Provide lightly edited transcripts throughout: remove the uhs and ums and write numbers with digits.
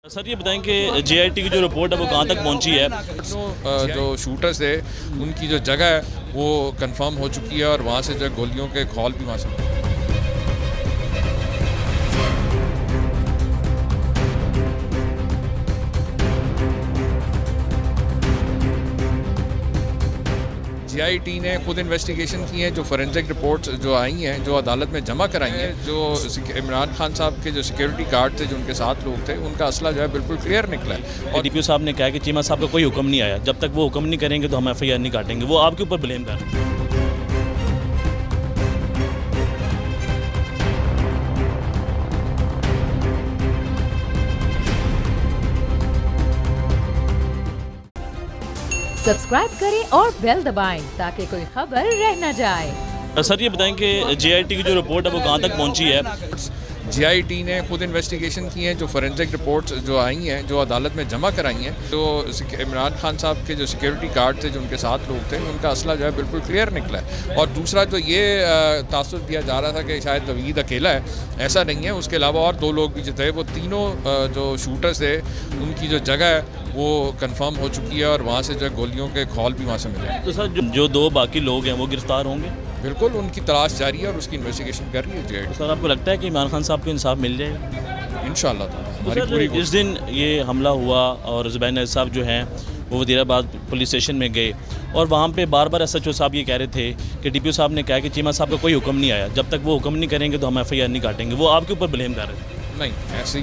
Sir ये बताएं कि JIT की जो रिपोर्ट है वो कहाँ तक पहुँची है? जो शूटर्स थे उनकी जो जगह है वो कंफर्म हो चुकी है और वहाँ से जो गोलियों के खौल भी वहाँ से JIT ने खुद इन्वेस्टिगेशन की है। जो फोरेंसिक रिपोर्ट्स जो आई हैं, जो अदालत में जमा कराई हैं, जो इमरान खान साहब के जो सिक्योरिटी गार्ड थे, जो उनके साथ लोग थे, उनका असला जो है बिल्कुल क्लियर निकला है। और DPO साहब ने कहा कि चीमा साहब का कोई हुक्म नहीं आया, जब तक वो हुक्म नहीं करेंगे तो हम FIR नहीं काटेंगे। वो आपके ऊपर ब्लेम कर रहे हैं। सब्सक्राइब करें और बेल दबाएं ताकि कोई खबर रह न जाए। सर ये बताएं कि JIT की जो रिपोर्ट है वो कहाँ तक पहुँची है? JIT ने खुद इन्वेस्टिगेशन की है। जो फोरेंसिक रिपोर्ट्स जो आई हैं, जो अदालत में जमा कराई हैं, जो इमरान खान साहब के जो सिक्योरिटी गार्ड थे, जो उनके साथ लोग थे, उनका असला जो है बिल्कुल क्लियर निकला है। और दूसरा जो ये तासुर दिया जा रहा था कि शायद नवीद अकेला है, ऐसा नहीं है। उसके अलावा और दो लोग भी जो थे, वो तीनों जो शूटर्स थे उनकी जो जगह है वो कंफर्म हो चुकी है और वहाँ से जो गोलियों के खौल भी वहाँ से मिले। तो सर जो दो बाकी लोग हैं वो गिरफ्तार होंगे? बिल्कुल, उनकी तलाश जारी है और उसकी इन्वेस्टिगेशन कर रही है JIT। सर आपको लगता है कि इमरान खान साहब को इंसाफ मिल जाएगा? इंशाअल्लाह ताला हमारी तो पूरी जिस दिन ये हमला हुआ और ज़ुबैन साहब जो हैं वो वज़ीराबाद पुलिस स्टेशन में गए और वहाँ पे बार बार SHO साहब ये कह रहे थे कि DPO साहब ने कहा कि चीमा साहब का कोई हुक्म नहीं आया, जब तक वो हुक्म नहीं करेंगे तो हम FIR नहीं काटेंगे। वो आपके ऊपर ब्लेम कर रहे थे। नहीं,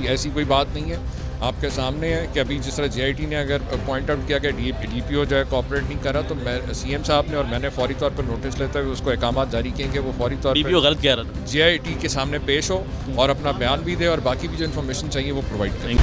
ऐसी कोई बात नहीं है। आपके सामने है कि अभी जिस तरह JIT ने अगर पॉइंट आउट किया कि DPO जो है कोऑपरेट नहीं कर रहा, तो मैं CM साहब ने और मैंने फौरी तौर पर नोटिस लेते हुए उसको अहकामात जारी किए कि वो फौरी तौर पर DPO गलत कह रहा था, JIT के सामने पेश हो और अपना बयान भी दे और बाकी भी जो इन्फॉर्मेशन चाहिए वो प्रोवाइड करें।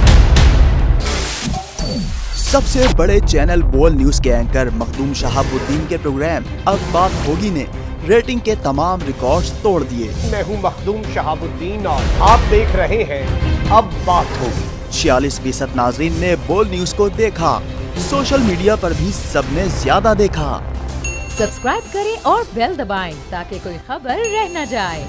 सबसे बड़े चैनल बोल न्यूज के एंकर मखदूम शहाबुद्दीन के प्रोग्राम अब बात होगी ने रेटिंग के तमाम रिकॉर्ड्स तोड़ दिए। मैं हूं मखदूम शहाबुद्दीन और आप देख रहे हैं अब बात होगी। 46% नाजरीन ने बोल न्यूज को देखा। सोशल मीडिया पर भी सबने ज्यादा देखा। सब्सक्राइब करें और बेल दबाएं ताकि कोई खबर रह न जाए।